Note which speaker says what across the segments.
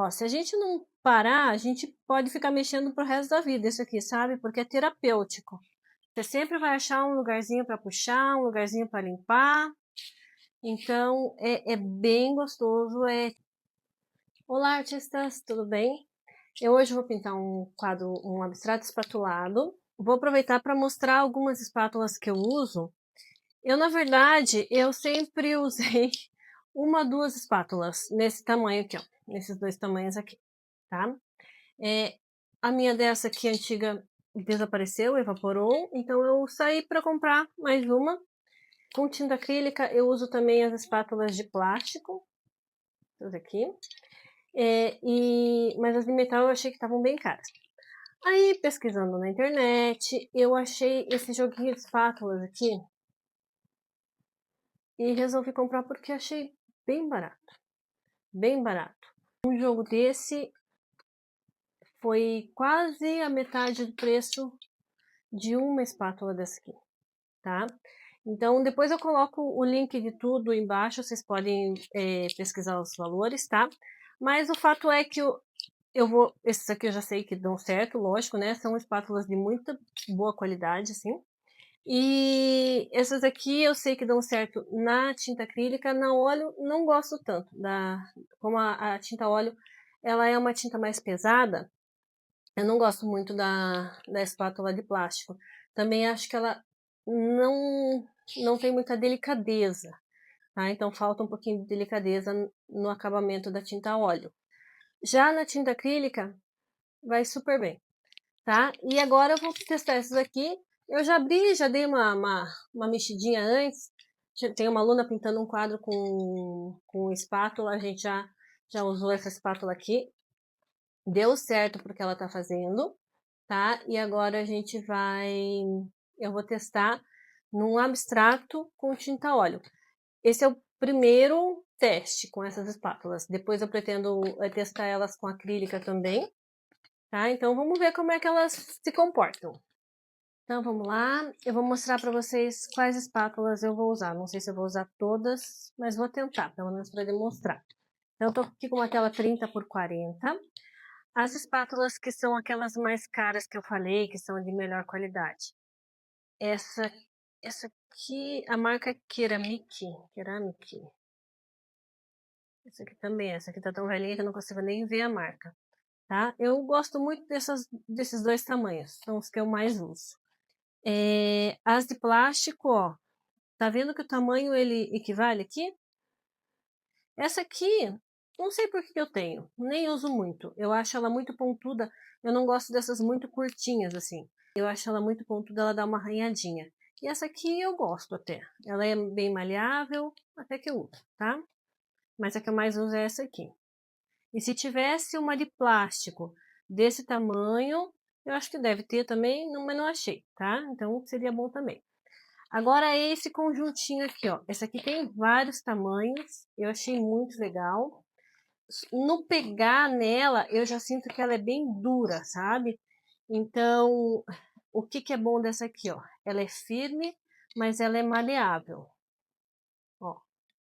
Speaker 1: Ó, se a gente não parar, a gente pode ficar mexendo pro resto da vida isso aqui, sabe? Porque é terapêutico. Você sempre vai achar um lugarzinho para puxar, um lugarzinho para limpar. Então, é bem gostoso. Olá, artistas, tudo bem? Eu hoje vou pintar um quadro, um abstrato espatulado. Vou aproveitar para mostrar algumas espátulas que eu uso. Na verdade, eu sempre usei uma, duas espátulas nesse tamanho aqui, ó. Nesses dois tamanhos aqui, tá? A minha dessa aqui antiga desapareceu, evaporou. Então, eu saí para comprar mais uma. Com tinta acrílica, eu uso também as espátulas de plástico. Essas aqui. Mas as de metal eu achei que estavam bem caras. Aí, pesquisando na internet, eu achei esse joguinho de espátulas aqui. E resolvi comprar porque achei bem barato. Bem barato. Um jogo desse foi quase a metade do preço de uma espátula dessa aqui, tá? Então, depois eu coloco o link de tudo embaixo, vocês podem pesquisar os valores, tá? Mas o fato é que esses aqui eu já sei que dão certo, lógico, né? São espátulas de muita boa qualidade, assim. E essas aqui eu sei que dão certo na tinta acrílica, na óleo não gosto tanto. Como a tinta óleo, ela é uma tinta mais pesada, eu não gosto muito da espátula de plástico. Também acho que ela não tem muita delicadeza, tá? Então falta um pouquinho de delicadeza no acabamento da tinta óleo. Já na tinta acrílica, vai super bem, tá? E agora eu vou testar essas aqui. Eu já abri, já dei uma mexidinha antes. Tem uma aluna pintando um quadro com espátula, a gente já usou essa espátula aqui. Deu certo porque ela tá fazendo, tá? E agora eu vou testar num abstrato com tinta óleo. Esse é o primeiro teste com essas espátulas. Depois eu pretendo testar elas com acrílica também, tá? Então vamos ver como é que elas se comportam. Então vamos lá, eu vou mostrar para vocês quais espátulas eu vou usar. Não sei se eu vou usar todas, mas vou tentar, pelo menos para demonstrar. Então eu tô aqui com uma tela 30x40. As espátulas que são aquelas mais caras que eu falei, que são de melhor qualidade. Essa aqui, a marca é Ceramic. Essa aqui também, essa aqui tá tão velhinha que eu não consigo nem ver a marca, tá? Eu gosto muito desses dois tamanhos, são os que eu mais uso. As de plástico, ó, tá vendo que o tamanho ele equivale aqui? Essa aqui, não sei por que eu tenho, nem uso muito. Eu acho ela muito pontuda, eu não gosto dessas muito curtinhas assim. Eu acho ela muito pontuda, ela dá uma arranhadinha. E essa aqui eu gosto até. Ela é bem maleável, até que eu uso, tá? Mas a que eu mais uso é essa aqui. E se tivesse uma de plástico desse tamanho, eu acho que deve ter também, mas não achei, tá? Então seria bom também. Agora esse conjuntinho aqui, ó. Esse aqui tem vários tamanhos, eu achei muito legal. No pegar nela, eu já sinto que ela é bem dura, sabe? Então, o que é bom dessa aqui, ó? Ela é firme, mas ela é maleável. Ó,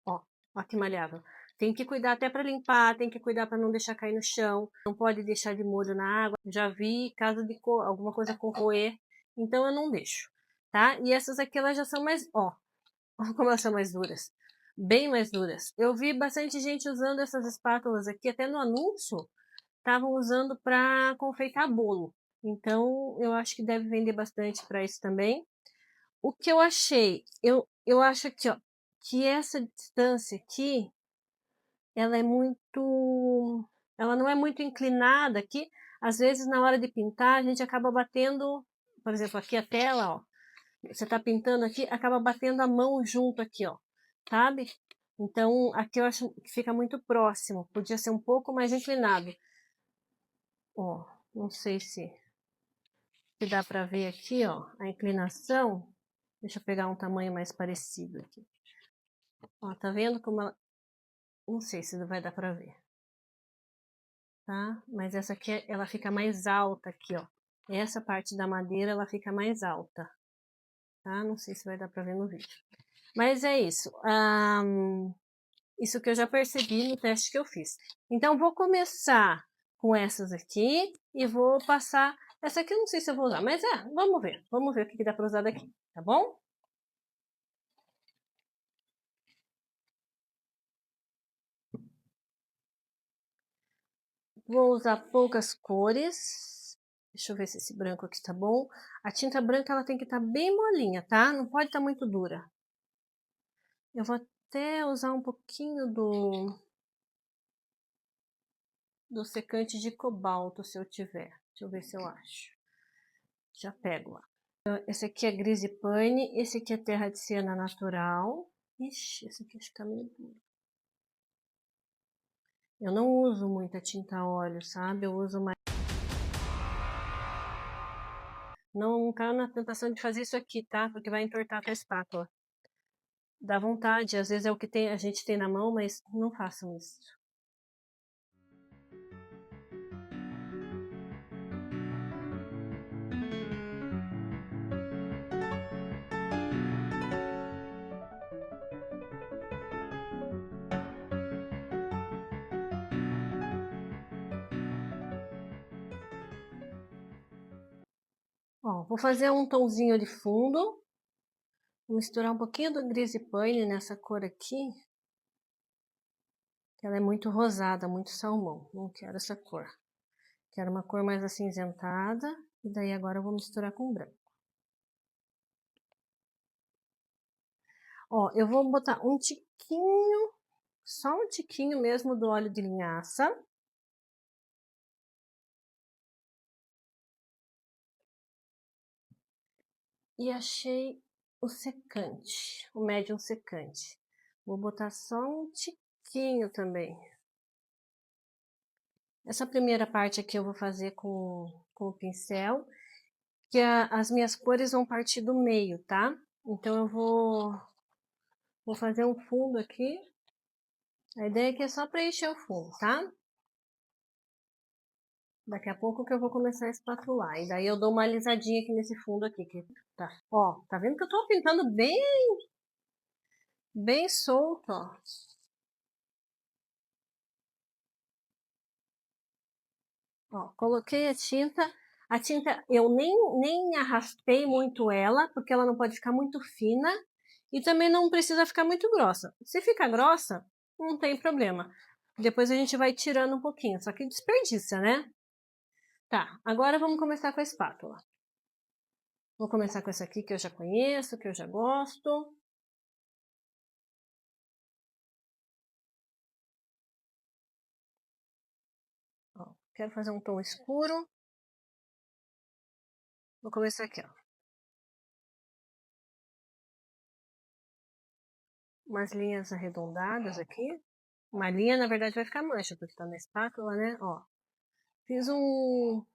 Speaker 1: ó que maleável. Tem que cuidar até para limpar, tem que cuidar para não deixar cair no chão. Não pode deixar de molho na água. Já vi caso de alguma coisa corroer, então eu não deixo, tá? E essas aqui elas já são mais, ó como elas são mais duras. Bem mais duras. Eu vi bastante gente usando essas espátulas aqui, até no anúncio, estavam usando para confeitar bolo. Então, eu acho que deve vender bastante para isso também. O que eu achei, eu acho aqui, ó, que essa distância aqui, ela não é muito inclinada aqui. Às vezes, na hora de pintar, a gente acaba batendo, por exemplo, aqui a tela, ó. Você tá pintando aqui, acaba batendo a mão junto aqui, ó, sabe? Então, aqui eu acho que fica muito próximo. Podia ser um pouco mais inclinado. Ó, não sei se dá pra ver aqui, ó, a inclinação. Deixa eu pegar um tamanho mais parecido aqui. Ó, tá vendo como ela... Não sei se vai dar pra ver. Tá? Mas essa aqui, ela fica mais alta aqui, ó. Essa parte da madeira, ela fica mais alta. Tá? Não sei se vai dar pra ver no vídeo. Mas é isso. Isso que eu já percebi no teste que eu fiz. Então, vou começar com essas aqui e vou passar... Essa aqui eu não sei se eu vou usar, mas vamos ver. Vamos ver o que dá para usar daqui, tá bom? Vou usar poucas cores. Deixa eu ver se esse branco aqui tá bom. A tinta branca, ela tem que estar bem molinha, tá? Não pode estar muito dura. Eu vou até usar um pouquinho do secante de cobalto, se eu tiver. Deixa eu ver se eu acho. Já pego lá. Esse aqui é Grease Paint, esse aqui é Terra de Siena Natural. Ixi, esse aqui acho que tá meio duro. Eu não uso muita tinta a óleo, sabe? Eu uso mais... Não caio na tentação de fazer isso aqui, tá? Porque vai entortar com a espátula. Dá vontade, às vezes é o que a gente tem na mão, mas não façam isso. Ó, vou fazer um tomzinho de fundo. Vou misturar um pouquinho do Grease Paint nessa cor aqui. Que ela é muito rosada, muito salmão. Não quero essa cor. Quero uma cor mais acinzentada. E daí agora eu vou misturar com branco. Ó, eu vou botar um tiquinho, só um tiquinho mesmo do óleo de linhaça. E achei o secante, o médium secante. Vou botar só um tiquinho também. Essa primeira parte aqui eu vou fazer com o pincel, que as minhas cores vão partir do meio, tá? Então eu vou fazer um fundo aqui. A ideia aqui é só preencher o fundo, tá? Daqui a pouco que eu vou começar a espatular. E daí eu dou uma alisadinha aqui nesse fundo aqui. Que tá. Ó, tá vendo que eu tô pintando bem solto, ó. Ó, coloquei a tinta. A tinta eu nem arrastei muito ela, porque ela não pode ficar muito fina. E também não precisa ficar muito grossa. Se ficar grossa, não tem problema. Depois a gente vai tirando um pouquinho, só que desperdiça, né? Tá, agora vamos começar com a espátula. Vou começar com essa aqui que eu já conheço, que eu já gosto. Ó, quero fazer um tom escuro. Vou começar aqui, ó. Umas linhas arredondadas aqui. Uma linha, na verdade, vai ficar mancha, porque tá na espátula, né? Ó, fiz um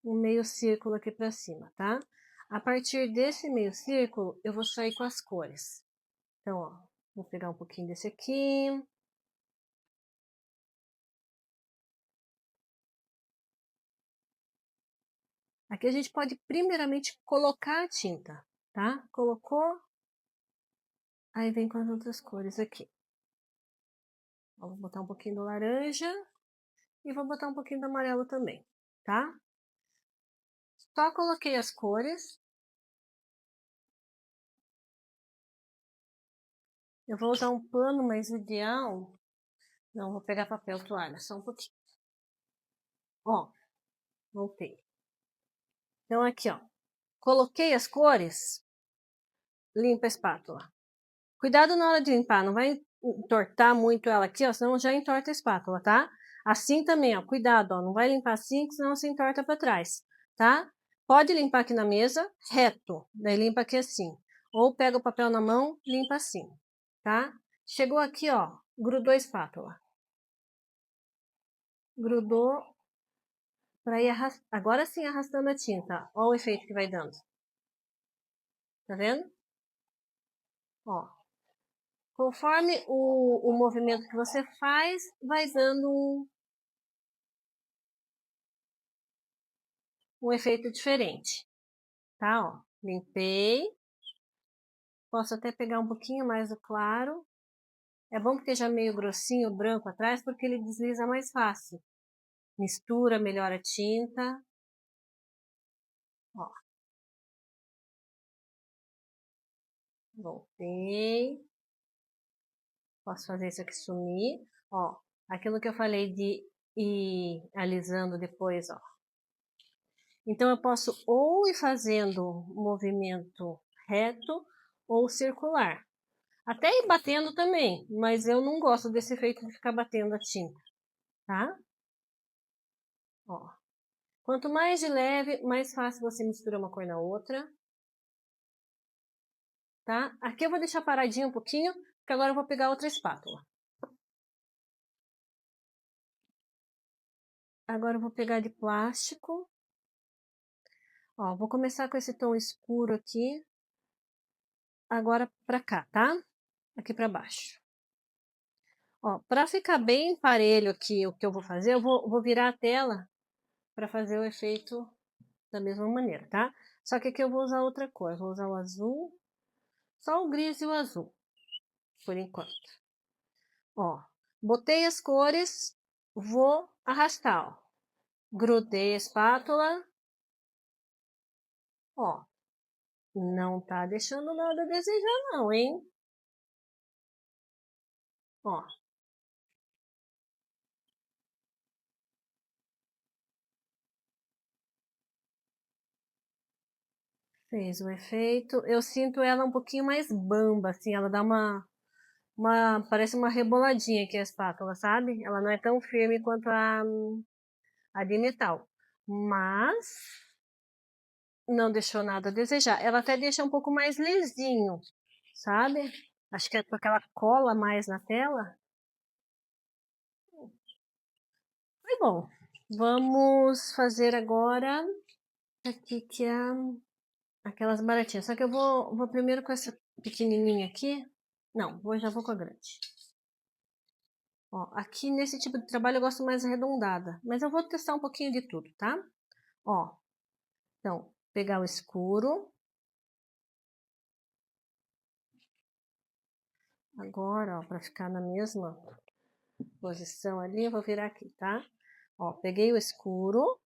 Speaker 1: meio círculo aqui pra cima, tá? A partir desse meio círculo, eu vou sair com as cores. Então, ó, vou pegar um pouquinho desse aqui. Aqui a gente pode, primeiramente, colocar a tinta, tá? Colocou, aí vem com as outras cores aqui. Ó, vou botar um pouquinho do laranja e vou botar um pouquinho do amarelo também, tá? Só coloquei as cores. Eu vou usar um pano, mas o ideal... Não, vou pegar papel toalha, só um pouquinho. Ó, voltei. Então, aqui, ó. Coloquei as cores. Limpa a espátula. Cuidado na hora de limpar, não vai entortar muito ela aqui, ó, senão já entorta a espátula, tá? Assim também, ó, cuidado, ó, não vai limpar assim, senão se entorta pra trás, tá? Pode limpar aqui na mesa, reto, daí limpa aqui assim. Ou pega o papel na mão, limpa assim, tá? Chegou aqui, ó, grudou a espátula. Grudou para ir agora sim arrastando a tinta. Ó o efeito que vai dando. Tá vendo? Ó. Conforme o movimento que você faz, vai dando um efeito diferente. Tá, ó. Limpei. Posso até pegar um pouquinho mais do claro. É bom porque já é meio grossinho o branco atrás, porque ele desliza mais fácil. Mistura, melhora a tinta. Ó. Voltei. Posso fazer isso aqui sumir. Ó, aquilo que eu falei de ir alisando depois, ó. Então, eu posso ou ir fazendo movimento reto ou circular. Até ir batendo também, mas eu não gosto desse efeito de ficar batendo a tinta, tá? Ó. Quanto mais de leve, mais fácil você misturar uma cor na outra. Tá? Aqui eu vou deixar paradinho um pouquinho, porque agora eu vou pegar outra espátula. Agora eu vou pegar de plástico. Ó, vou começar com esse tom escuro aqui. Agora pra cá, tá? Aqui pra baixo. Ó, pra ficar bem parelho aqui o que eu vou fazer, eu vou virar a tela pra fazer o efeito da mesma maneira, tá? Só que aqui eu vou usar outra cor. Eu vou usar o azul. Só o gris e o azul. Por enquanto. Ó, botei as cores. Vou arrastar, ó. Grudei a espátula. Ó, não tá deixando nada a desejar não, hein? Ó. Fez o efeito. Eu sinto ela um pouquinho mais bamba, assim. Ela dá parece uma reboladinha aqui a espátula, sabe? Ela não é tão firme quanto a de metal. Mas não deixou nada a desejar. Ela até deixa um pouco mais lisinho, sabe? Acho que é porque ela cola mais na tela. Foi bom. Vamos fazer agora aqui que é aquelas baratinhas. Só que eu vou primeiro com essa pequenininha aqui. Não, já vou com a grande. Ó, aqui nesse tipo de trabalho eu gosto mais arredondada. Mas eu vou testar um pouquinho de tudo, tá? Ó, então, pegar o escuro. Agora, ó, pra ficar na mesma posição ali, eu vou virar aqui, tá? Ó, peguei o escuro.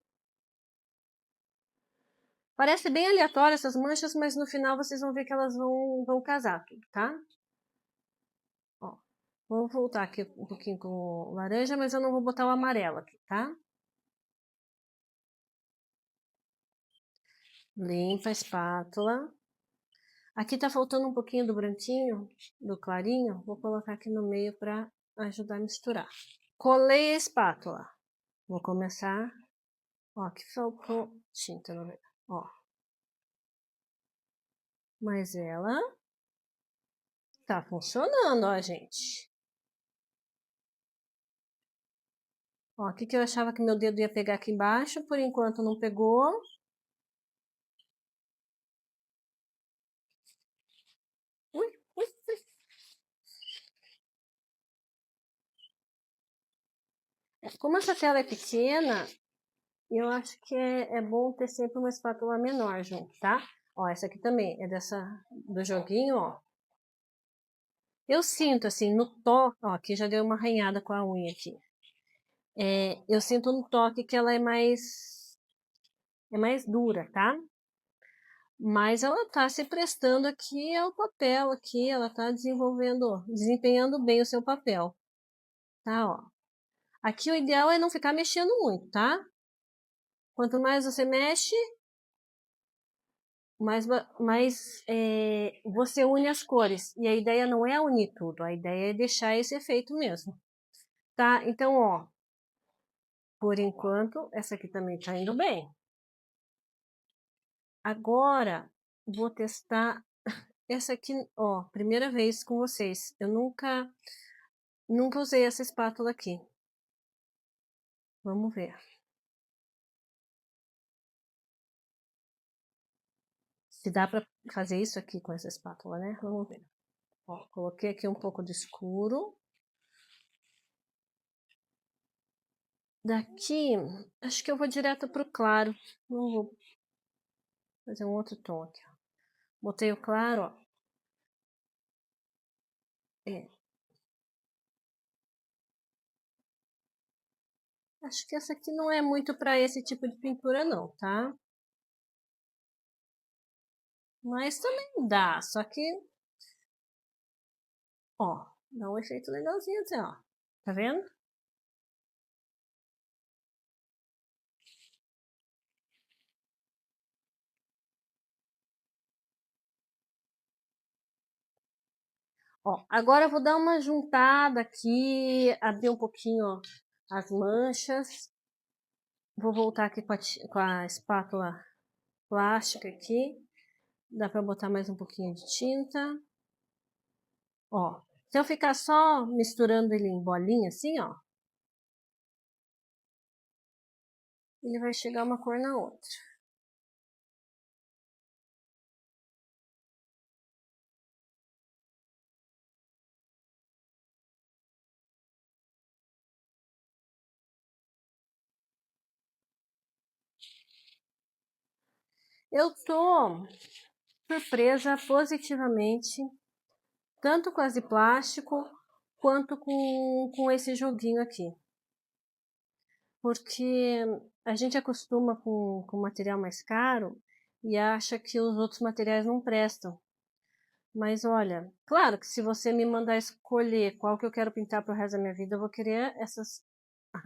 Speaker 1: Parece bem aleatório essas manchas, mas no final vocês vão ver que elas vão casar tudo, tá? Ó, vou voltar aqui um pouquinho com o laranja, mas eu não vou botar o amarelo aqui, tá? Limpa a espátula. Aqui tá faltando um pouquinho do branquinho, do clarinho. Vou colocar aqui no meio para ajudar a misturar. Colei a espátula. Vou começar. Ó, aqui faltou tinta, não é? Ó. Mas ela tá funcionando, ó, gente. Ó, aqui que eu achava que meu dedo ia pegar aqui embaixo, por enquanto não pegou. Ui, ui, ui. Como essa tela é pequena, eu acho que é bom ter sempre uma espátula menor junto, tá? Ó, essa aqui também é do joguinho, ó. Eu sinto, assim, no toque, ó, aqui já deu uma arranhada com a unha aqui. Eu sinto no toque que ela é mais dura, tá? Mas ela tá se prestando aqui ao papel, aqui, ela tá desempenhando bem o seu papel. Tá, ó. Aqui o ideal é não ficar mexendo muito, tá? Quanto mais você mexe, mais você une as cores. E a ideia não é unir tudo, a ideia é deixar esse efeito mesmo. Tá? Então, ó, por enquanto, essa aqui também tá indo bem. Agora, vou testar essa aqui, ó, primeira vez com vocês. Eu nunca usei essa espátula aqui. Vamos ver. Se dá pra fazer isso aqui com essa espátula, né? Vamos ver. Ó, coloquei aqui um pouco de escuro. Daqui, acho que eu vou direto pro claro. Não vou fazer um outro tom aqui, ó. Botei o claro, ó. É. Acho que essa aqui não é muito para esse tipo de pintura não, tá? Mas também dá, só que, ó, dá um efeito legalzinho assim, ó. Tá vendo? Ó, agora eu vou dar uma juntada aqui, abrir um pouquinho, ó, as manchas. Vou voltar aqui com a espátula plástica aqui. Dá pra botar mais um pouquinho de tinta. Ó, se eu ficar só misturando ele em bolinha assim, ó, ele vai chegar uma cor na outra. Eu tô surpresa positivamente, tanto com as de plástico, quanto com esse joguinho aqui. Porque a gente acostuma com material mais caro e acha que os outros materiais não prestam. Mas olha, claro que se você me mandar escolher qual que eu quero pintar pro resto da minha vida, eu vou querer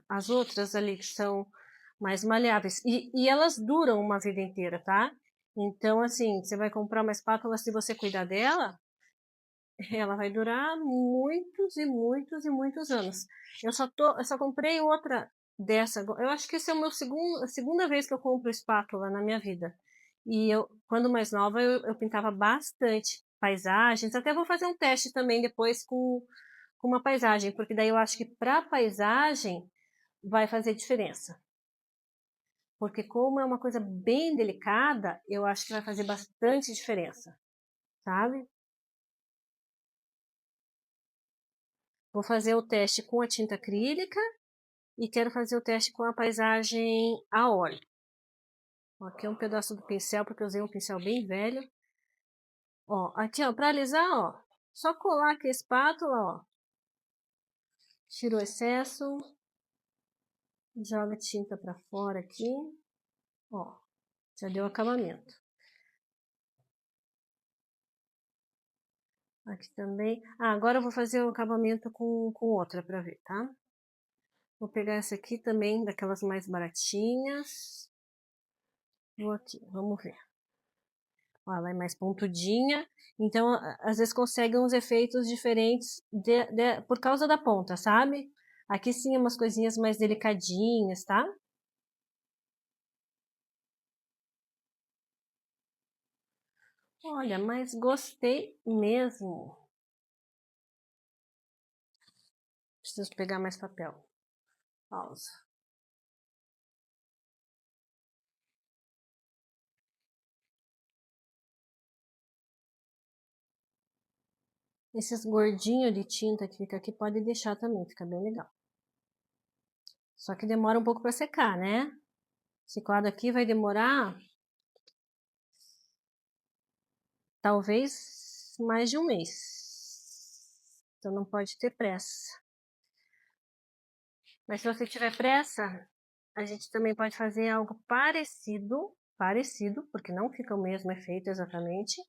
Speaker 1: as outras ali que são mais maleáveis. E elas duram uma vida inteira, tá? Então, assim, você vai comprar uma espátula, se você cuidar dela, ela vai durar muitos e muitos e muitos anos. Eu só comprei outra dessa. Eu acho que esse é o meu a segunda vez que eu compro espátula na minha vida. E eu, quando mais nova, eu pintava bastante paisagens. Até vou fazer um teste também depois com uma paisagem, porque daí eu acho que para paisagem vai fazer diferença. Porque como é uma coisa bem delicada, eu acho que vai fazer bastante diferença, sabe? Vou fazer o teste com a tinta acrílica e quero fazer o teste com a paisagem a óleo. Aqui é um pedaço do pincel, porque eu usei um pincel bem velho. Ó, aqui, ó, para alisar, ó, só colar aqui a espátula, ó. Tira o excesso. Joga tinta para fora aqui. Ó, já deu acabamento. Aqui também. Ah, agora eu vou fazer o acabamento com outra para ver, tá? Vou pegar essa aqui também, daquelas mais baratinhas. Vou aqui, vamos ver. Ó, ela é mais pontudinha, então às vezes consegue uns efeitos diferentes por causa da ponta, sabe? Aqui sim é umas coisinhas mais delicadinhas, tá? Olha, mas gostei mesmo. Preciso pegar mais papel. Pausa. Esses gordinhos de tinta que fica aqui pode deixar também, fica bem legal. Só que demora um pouco para secar, né? Esse quadro aqui vai demorar talvez mais de um mês. Então não pode ter pressa. Mas se você tiver pressa, a gente também pode fazer algo parecido, porque não fica o mesmo efeito exatamente,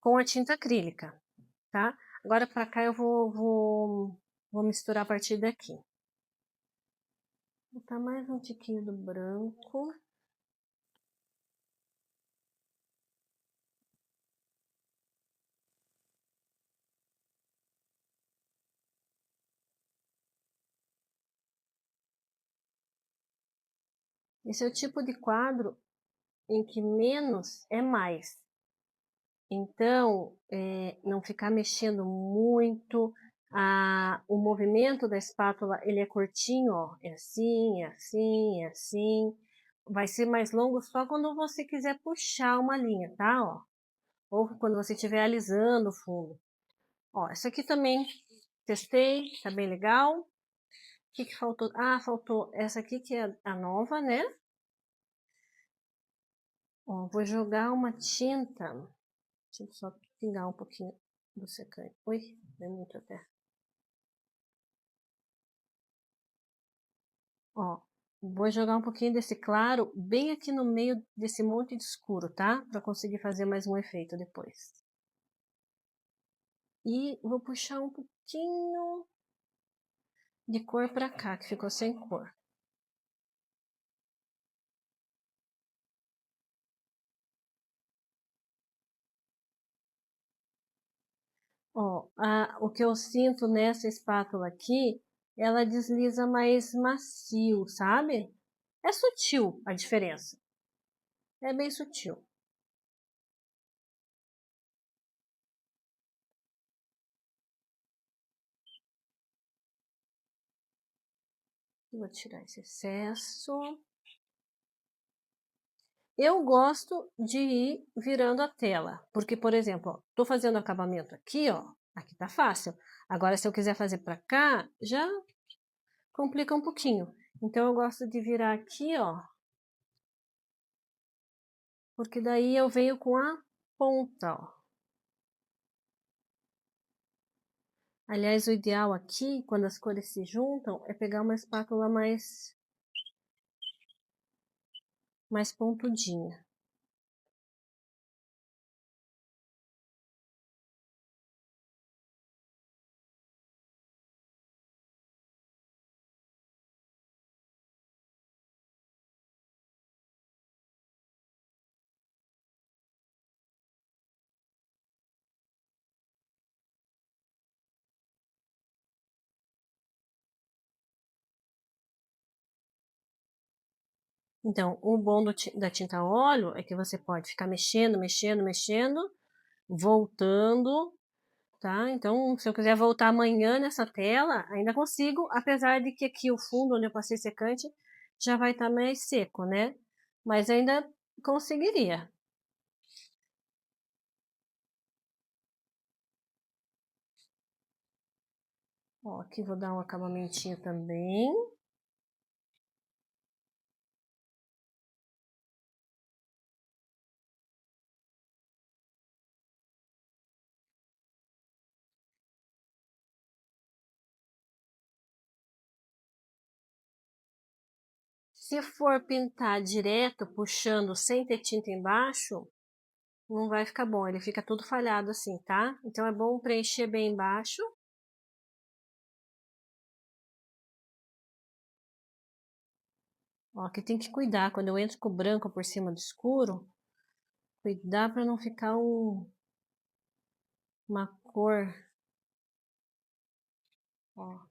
Speaker 1: com a tinta acrílica, tá? Agora para cá eu vou misturar a partir daqui. Vou botar mais um tiquinho do branco. Esse é o tipo de quadro em que menos é mais. Então, não ficar mexendo muito. O movimento da espátula, ele é curtinho, ó. É assim, é assim, é assim. Vai ser mais longo só quando você quiser puxar uma linha, tá? Ó. Ou quando você estiver alisando o fundo. Ó, essa aqui também testei, tá bem legal. O que faltou? Ah, faltou essa aqui que é a nova, né? Ó, vou jogar uma tinta. Deixa eu só pingar um pouquinho do secante. Ui, é muito até. Ó, vou jogar um pouquinho desse claro bem aqui no meio desse monte de escuro, tá? Pra conseguir fazer mais um efeito depois. E vou puxar um pouquinho de cor pra cá, que ficou sem cor. Ó, o que eu sinto nessa espátula aqui, ela desliza mais macio, sabe? É sutil a diferença. É bem sutil. Vou tirar esse excesso. Eu gosto de ir virando a tela, porque, por exemplo, estou fazendo acabamento aqui, ó, aqui tá fácil. Agora, se eu quiser fazer para cá, já complica um pouquinho. Então, eu gosto de virar aqui, ó, porque daí eu venho com a ponta, ó. Aliás, o ideal aqui, quando as cores se juntam, é pegar uma espátula mais pontudinha. Então, o bom da tinta óleo é que você pode ficar mexendo, mexendo, mexendo, voltando, tá? Então, se eu quiser voltar amanhã nessa tela, ainda consigo, apesar de que aqui o fundo onde eu passei secante já vai estar mais seco, né? Mas ainda conseguiria. Ó, aqui vou dar um acabamentinho também. Se for pintar direto, puxando sem ter tinta embaixo, não vai ficar bom, ele fica todo falhado assim, tá? Então é bom preencher bem embaixo. Ó, aqui tem que cuidar, quando eu entro com o branco por cima do escuro, cuidar para não ficar uma cor. Ó.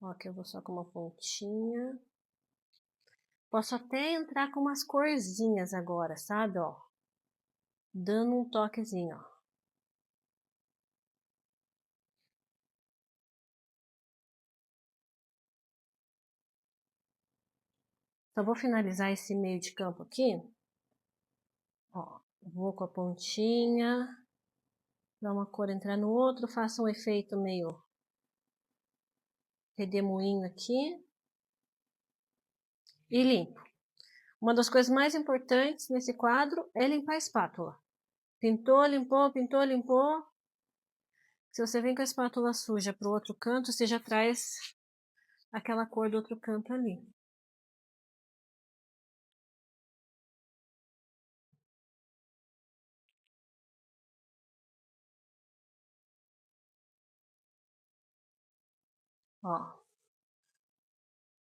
Speaker 1: Ó, aqui eu vou só com uma pontinha. Posso até entrar com umas corzinhas agora, sabe, ó. Dando um toquezinho, ó. Só vou finalizar esse meio de campo aqui. Ó, vou com a pontinha. Dar uma cor entrar no outro, faço um efeito meio redemoinho aqui. E limpo. Uma das coisas mais importantes nesse quadro é limpar a espátula. Pintou, limpou, pintou, limpou. Se você vem com a espátula suja para o outro canto, você já traz aquela cor do outro canto ali. Ó,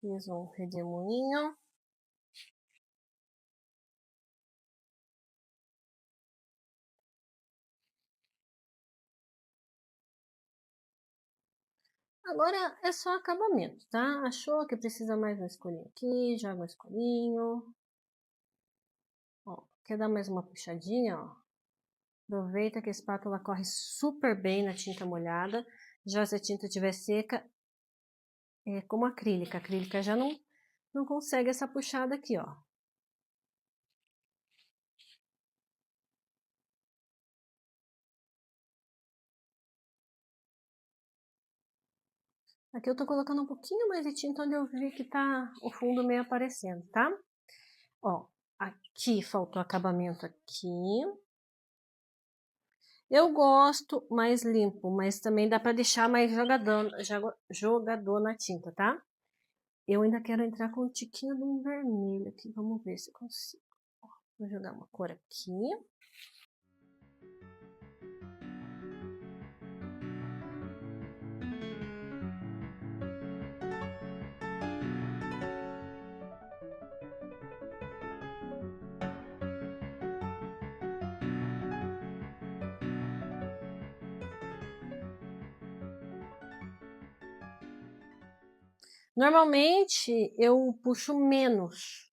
Speaker 1: fiz um redemoinho. Agora é só acabamento, tá? Achou que precisa mais um escurinho aqui, joga um escurinho. Ó, quer dar mais uma puxadinha, ó? Aproveita que a espátula corre super bem na tinta molhada. Já se a tinta estiver seca, é como acrílica. A acrílica já não consegue essa puxada aqui, ó. Aqui eu tô colocando um pouquinho mais de tinta onde eu vi que tá o fundo meio aparecendo, tá? Ó, aqui faltou acabamento aqui. Eu gosto mais limpo, mas também dá para deixar mais jogador na tinta, tá? Eu ainda quero entrar com um tiquinho de um vermelho aqui. Vamos ver se eu consigo. Vou jogar uma cor aqui. Normalmente eu puxo menos.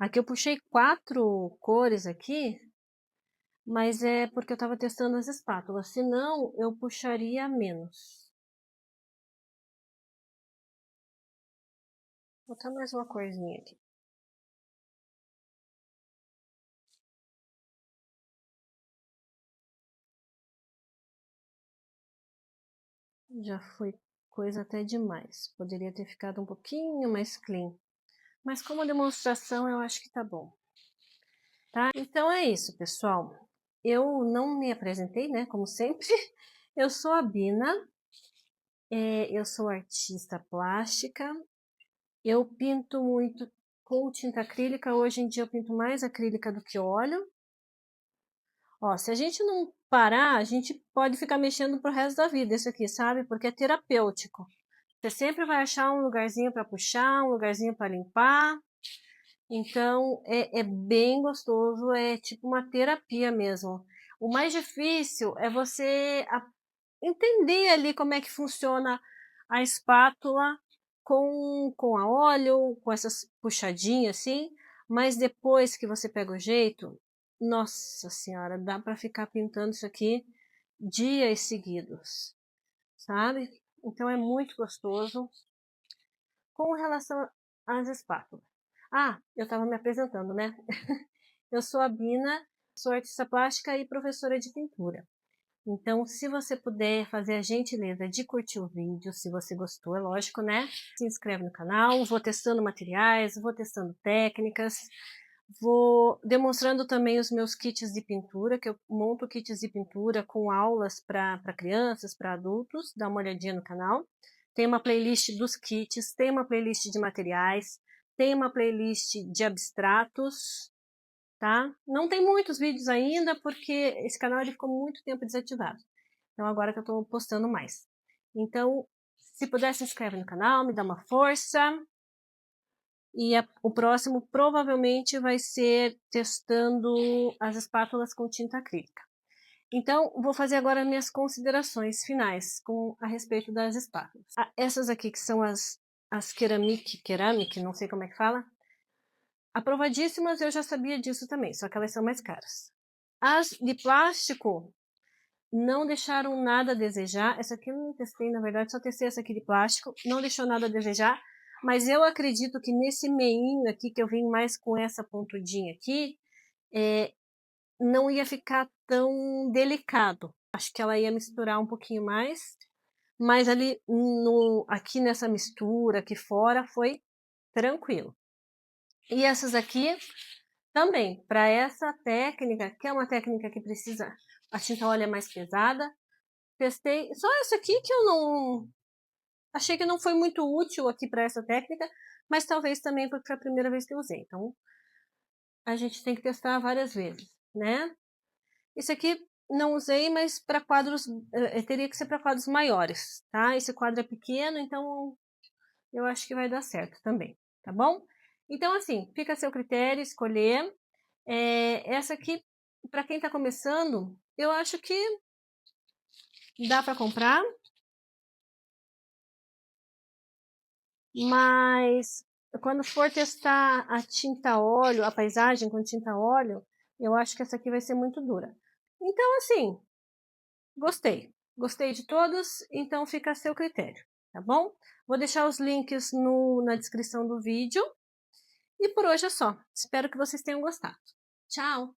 Speaker 1: Aqui eu puxei 4 cores aqui, mas é porque eu estava testando as espátulas. Senão eu puxaria menos. Vou botar mais uma corzinha aqui. Já foi coisa até demais. Poderia ter ficado um pouquinho mais clean. Mas como demonstração eu acho que tá bom. Tá? Então é isso, pessoal. Eu não me apresentei, né? Como sempre. Eu sou a Bina. Eu sou artista plástica. Eu pinto muito com tinta acrílica. Hoje em dia eu pinto mais acrílica do que óleo. Ó, se a gente não parar, a gente pode ficar mexendo pro resto da vida isso aqui, sabe? Porque é terapêutico. Você sempre vai achar um lugarzinho para puxar, um lugarzinho para limpar. Então, é bem gostoso, é tipo uma terapia mesmo. O mais difícil é você entender ali como é que funciona a espátula com a óleo, com essas puxadinhas assim, mas depois que você pega o jeito, nossa senhora, dá para ficar pintando isso aqui dias seguidos, sabe? Então é muito gostoso. Com relação às espátulas. Ah, eu estava me apresentando, né? Eu sou a Bina, sou artista plástica e professora de pintura. Então, se você puder fazer a gentileza de curtir o vídeo, se você gostou, é lógico, né? Se inscreve no canal, vou testando materiais, vou testando técnicas, vou demonstrando também os meus kits de pintura, que eu monto kits de pintura com aulas para crianças, para adultos, dá uma olhadinha no canal. Tem uma playlist dos kits, tem uma playlist de materiais, tem uma playlist de abstratos, tá? Não tem muitos vídeos ainda, porque esse canal ele ficou muito tempo desativado. Então agora que eu estou postando mais. Então, se puder, se inscreve no canal, me dá uma força. E o próximo provavelmente vai ser testando as espátulas com tinta acrílica. Então, vou fazer agora minhas considerações finais a respeito das espátulas. Essas aqui que são as ceramic, não sei como é que fala. Aprovadíssimas, eu já sabia disso também, só que elas são mais caras. As de plástico não deixaram nada a desejar. Essa aqui eu não testei, na verdade, só testei essa aqui de plástico. Não deixou nada a desejar. Mas eu acredito que nesse meinho aqui, que eu vim mais com essa pontudinha aqui, não ia ficar tão delicado. Acho que ela ia misturar um pouquinho mais. Mas ali, aqui nessa mistura, aqui fora, foi tranquilo. E essas aqui também, para essa técnica, que é uma técnica que precisa, a tinta óleo é mais pesada, testei, só essa aqui que eu não, achei que não foi muito útil aqui para essa técnica, mas talvez também porque foi a primeira vez que eu usei, então a gente tem que testar várias vezes, né? Esse aqui não usei, mas para quadros, teria que ser para quadros maiores, tá? Esse quadro é pequeno, então eu acho que vai dar certo também, tá bom? Então assim, fica a seu critério escolher. Essa aqui, para quem está começando, eu acho que dá para comprar, mas quando for testar a tinta óleo, a paisagem com tinta óleo, eu acho que essa aqui vai ser muito dura. Então, assim, gostei. Gostei de todos, então fica a seu critério, tá bom? Vou deixar os links na descrição do vídeo. E por hoje é só. Espero que vocês tenham gostado. Tchau!